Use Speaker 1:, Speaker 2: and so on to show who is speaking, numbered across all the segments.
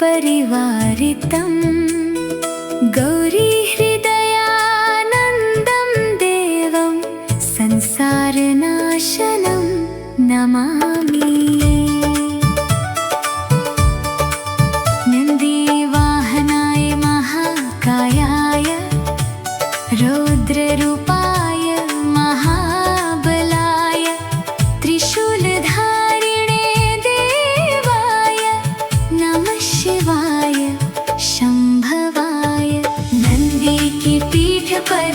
Speaker 1: परिवारितं गौरी हृदयानन्दं देवं संसारनाशनं नमामि। नन्दीवाहनाय महाकायाय रौद्ररूपाय महाबलाय त्रिशूलधारिणे देवाय नमः शिवाय शंभवाय। नंदी की पीठ पर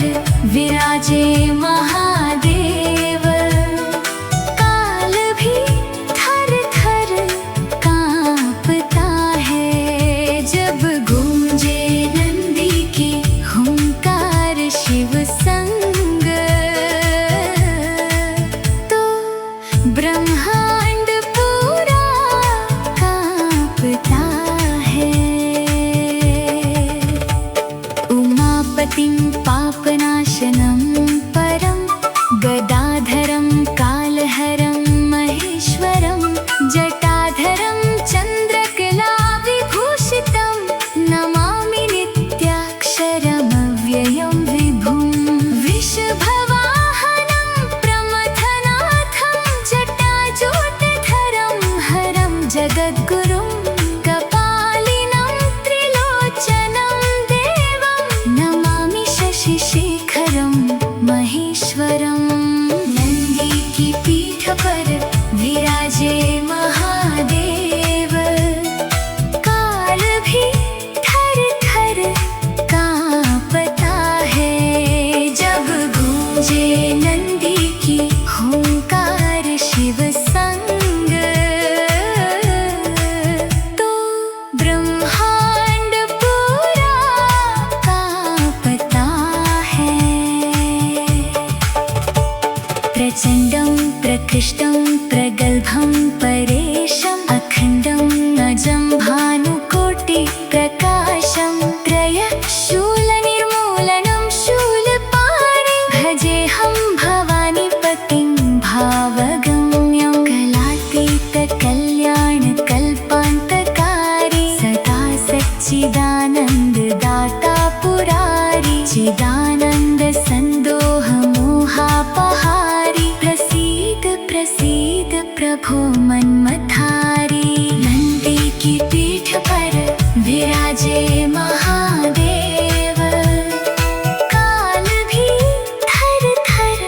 Speaker 1: विराजे महादेव, काल भी थर थर कांपता है जब गूंजे नंदी की हुंकार शिव संग। तो ब्रह्मांड पूरा कांपता है। उमापतिं पापनाशनं परं गदाधरं कालहरं महेश्वरं जटाधरं चन्द्रकलाविभूषितं नमामि नित्याक्षरमव्ययं विभुं। वृषभवाहनं प्रमथनाथं जटाजूटधरं हरं जगद्गुरुं कपालिनं त्रिलोचनं देवं नमामि शशिशेखरं महेश्वरं। नंदी की पीठ पर विराजे महादेव, काल भी थर थर कांपता है जब गूंजे नंदी की हुंकार शिव संग। तो ब्रह्मांड पूरा कांपता है। प्रचंडं प्रकृष्टं प्रगल्भं परेशम् अखंडं अजं भानुकोटिप्रकाशं त्रयशूलनिर्मूलनं शूलपाणिं भजेऽहं भवानीपतिं भावगम्यं। कलातीतकल्याणकल्पान्तकारी सदा सच्चिदानन्ददाता पुरारी चिदानन्द सन्दोहमोहापहारी प्रसीद प्रसीद प्रभो मन्मथारी। नंदी की पीठ पर विराजे महादेव, काल भी थर थर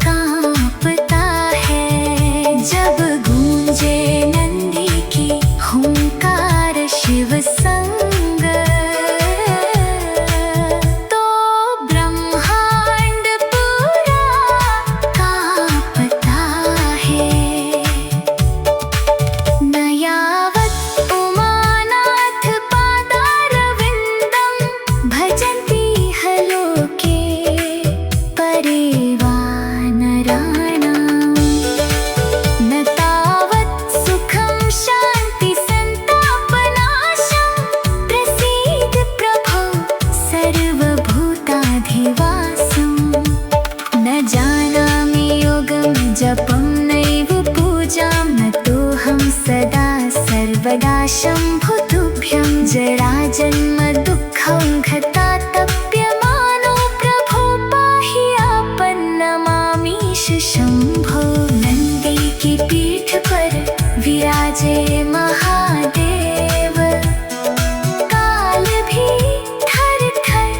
Speaker 1: कांपता है जब गूंजे नंदी की हुंकार शिव संग। तो ब्रह्मांड पूरा कांपता है। न यावत् उमानाथ पादारविन्दं भजन्ति ह लोके परे वा नराणाम्, न तावत् सुखं शान्तिसन्तापनाशं प्रसीद प्रभो सर्वभूताधिवासम्। न जानामि योगं जपं नैव पूजां नतोऽहं सदा सर्वदा शम्भो तुभ्यं। जराजन्म दुःखं घतातप्यमानो प्रभो पाहि आपन्नमामीश शम्भो। नंदी की पीठ पर विराजे महादेव, काल भी थर थर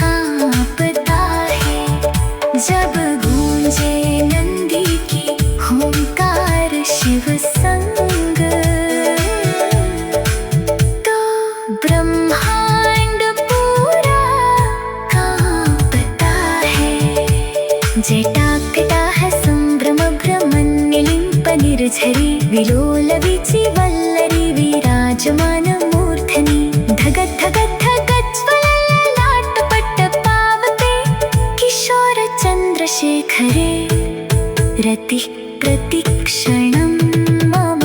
Speaker 1: कांपता है जब गूंजे नंदी की हुंकार शिव संग। तो ब्रह्मांड पूरा कांपता है। जटाकटाह संभ्रमभ्रमन्निलिम्पनिर्झरी विलोलविचिवल्लरी विराजमानमूर्धनि धगत् धगत् धगज्ज्वलल्ललाटपट्टपावते किशोरचन्द्रशेखरे रतिः प्रतिक्षणं मम।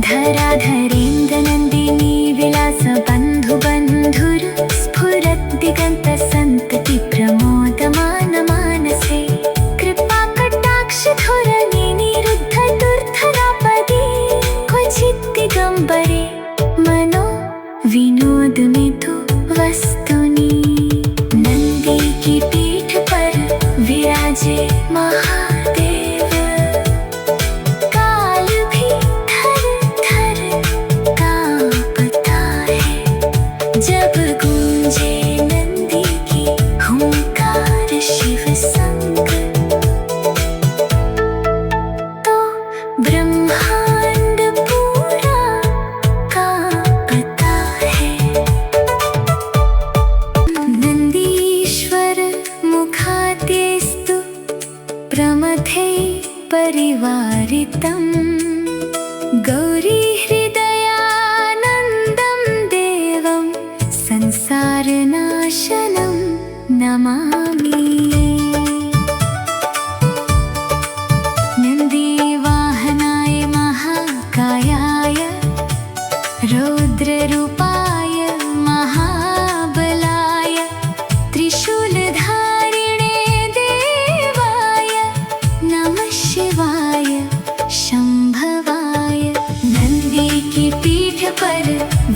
Speaker 1: धराधरेन्द्रनन्दिनी विलासबन्धुबन्धुर स्फुरद्दिगन्तसन्तति प्रमोदमानमानसे। कृपाकटाक्षधुरनिरुद्धदुर्धरापदे क्वचित् दिगम्बरे विराजे महादेव। काल भी थर थर कांपता है जब गूंजे नंदी की हुंकार शिव संग। तो ब्रह्मांड पूरा कांपता है। नंदीश्वर मुखाद्यस्तु प्रमथे परिवारितं। गौरी हृदयानन्दं देवं संसारनाशनं नमामि। नन्दीवाहनाय महाकायाय रौद्ररूपाय महाबलाय त्रिशूलधारिणे देवाय नमः शिवाय शंभवाय। नंदी की पीठ पर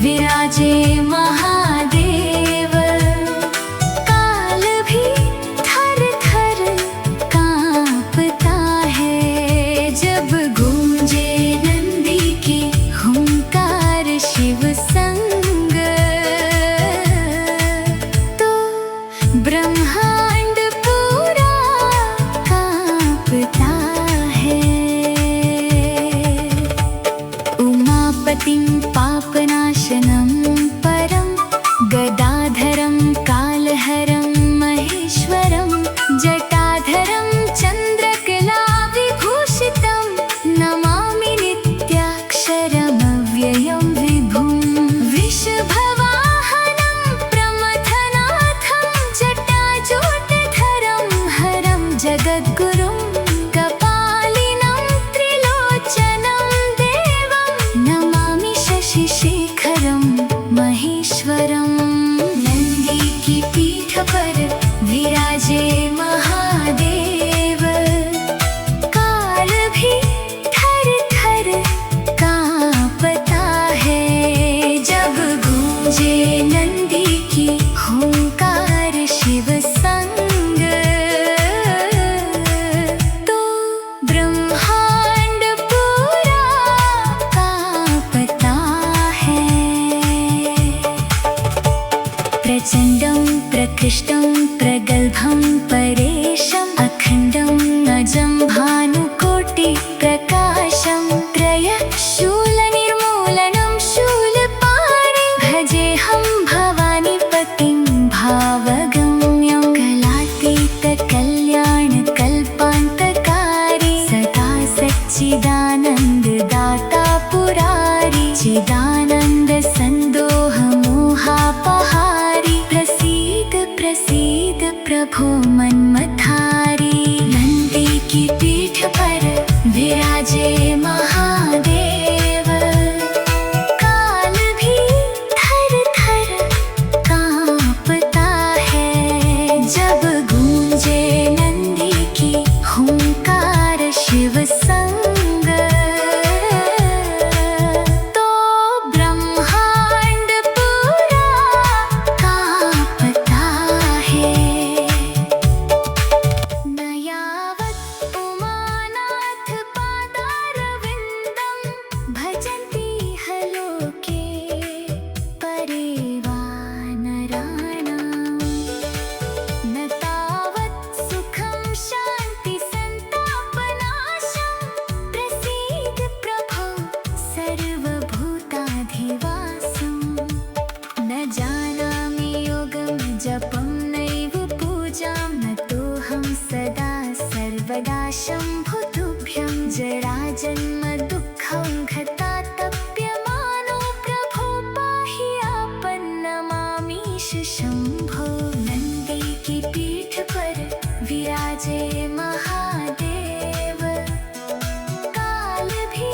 Speaker 1: विराजे महादेव। काल भी थर थर कांपता है जब गूंजे नंदी की हुंकार शिव संग। तो ब्रह्मांड पूरा कांपता है। उमापतिं पापनाशनं परं गदाधरं कालहरं महेश्वरं जटाधरं चन्द्रकलाविभूषितं नमामि नित्याक्षरमव्ययं विभुं। वृषभवाहनं प्रमथनाथं जटाजूटधरं हरं जगद्गुरुं कपालिनं त्रिलोचनं देवं नमामि शशिशेखरं महेश्वरं। नंदी की पीठ पर विराजे महादेव। काल भी थर थर कांपता है जब गूंजे नंदी की हुंकार शिव संग। तो ब्रह्मांड पूरा कांपता है। प्रचंडं प्रकृष्टं प्रगल्भं परेशम् अखंडं अजं भानुकोटिप्रकाशं त्रयशूलनिर्मूलनं शूलपाणिं भजेऽहं भवानीपतिं भावगम्यं। कलातीतकल्याणकल्पान्तकारी सदा सच्चिदानन्ददाता पुरारी चिदानन्द सन्दोहमोहापहारी। प्रसीद प्रसीद प्रभो मन्मथारी। नंदी की पीठ पर विराजे महादेव। काल भी थर थर कांपता है जब गूंजे नंदी की हुंकार शिव संग। तो ब्रह्मांड पूरा कांपता है। न यावत् उमानाथ पादारविन्दं भजन्ति लोके परे वा नराणाम्। न तावत् सुखं शान्ति सन्तापनाशं। प्रसीद प्रभो सर्वभूताधिवासं। न जानामि योगं जपं नैव पूजां। न तोऽहं सदा सर्वदा शम्भो तुभ्यं। जराजन्म दुःखं घतातप्यमानो प्रभो पाहि आपन्नमामीश शम्भो। नंदी की पीठ पर विराजे महादेव। काल भी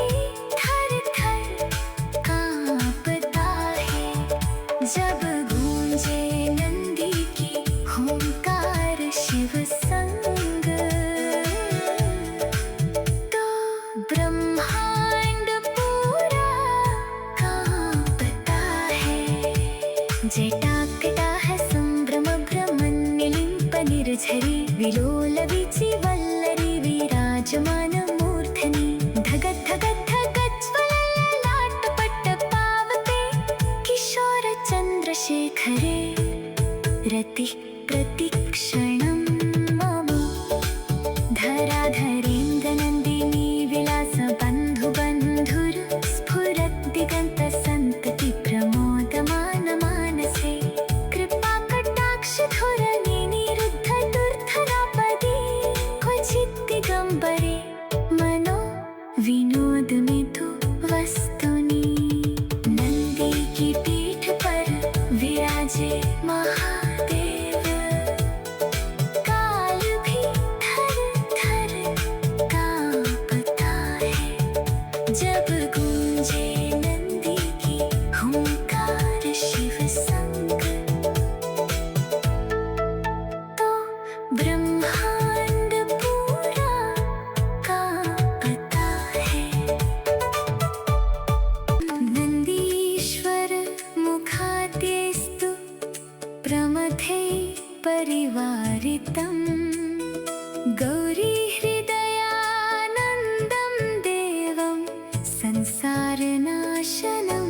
Speaker 1: थर थर कांपता है जब गूंजे नंदी की हुंकार शिव संग। तो ब्रह्मांड पूरा कांपता है। जटाकटाह संभ्रम भ्रमन्निलिम्प निर्झरी विलोल विचिव धराधरेन्द्र नन्दिनी विलास बन्धु बन्धुर स्फुरत् दिगन्त सन्तति प्रमोदमान मानसे कृपा कटाक्ष धोरणे निरुद्ध दुर्धरापदे क्वचित् दिगम्बरे मनो विनोद में तो वस्तुनि नंदी की पीठ पर विराजे महादेव काल भी थर थर कांपता है जब गूंजे नंदी की हुंकार शिव संग तो ब्रह्मांड पूरा कांपता है नंदीश्वर मुखाद्यस्तु प्रमथे परिवारितं गौरी हृदयानन्दं देवं संसारनाशनं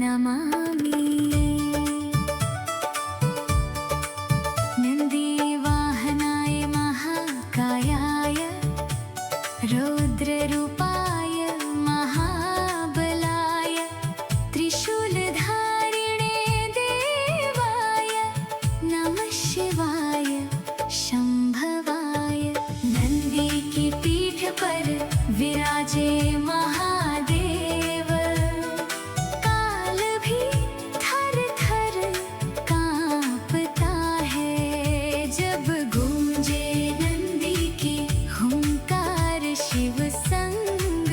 Speaker 1: नमामि नन्दीवाहनाय महाकायाय रौद्ररूपाय महाबलाय त्रिशूलधारिणे देवाय नमः शिवाय शंभवाय नंदी की पीठ पर विराजे महादेव काल भी थर थर कांपता है जब गूंजे नंदी की हुंकार शिव संग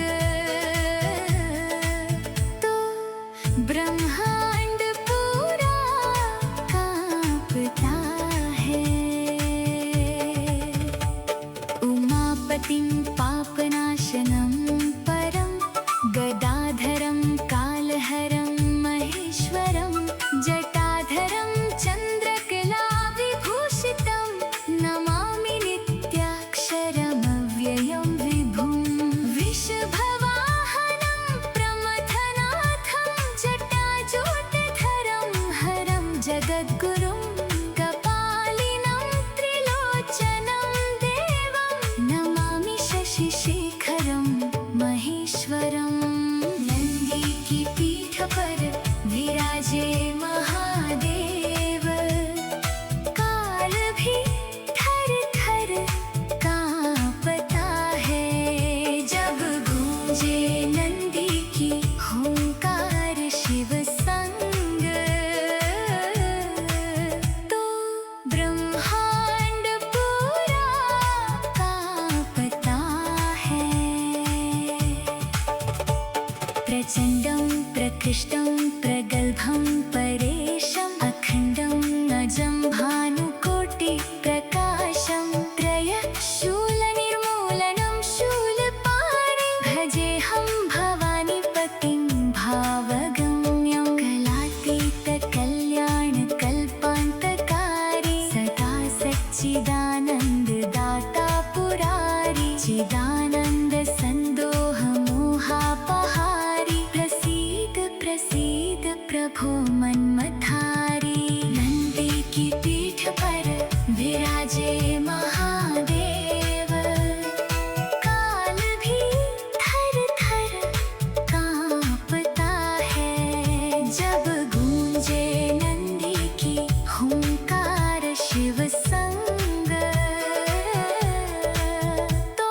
Speaker 1: तो ब्रह्मांड पूरा कांपता है उमापतिं पापनाशनं परं गदाधरं कालहरं महेश्वरं जटाधरं चन्द्रकलाविभूषितं नमामि नित्याक्षरमव्ययं विभुं विषभवाहनं प्रमथनाथं जटाजूटधरं हरं जगद्गुरुं कपालिनं त्रिलोचनं देवं नमामि शशिशेखरं महेश्वरं नंदी की पीठ पर विराजे महादेव काल भी थर थर कांपता है जब गूंजे नंदी की हुंकार शिव संग तो ब्रह्मांड पूरा कांपता है प्रचंडं प्रकृष्टं प्रगल्भं परेशम् अखंडं अजं भानुकोटि प्रकाशं त्रयशूलनिर्मूलनं शूलपाणिं भजेऽहं भवानीपतिं भावगम्यं कलातीत कल्याणकल्पान्तकारी सदा सच्चिदानन्ददाता पुरारी चिदानन्द सन्दोह मोहापहारी प्रसीद प्रसीद प्रभो मन्मथारी नंदी की पीठ पर विराजे महादेव काल भी थर थर कांपता है जब गूंजे नंदी की हुंकार शिव संग तो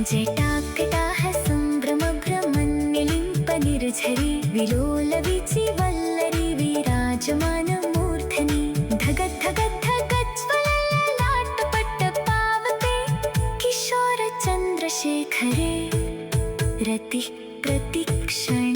Speaker 1: जटाकटाह सम्भ्रमभ्रमन्निलिम्पनिर्झरी विलोलवीचि वल्लरी विराजमानमूर्धनि धगद्धगद्धगज्ज्वलललाटपट्टपावते किशोरचन्द्रशेखरे रतिः प्रतिक्षण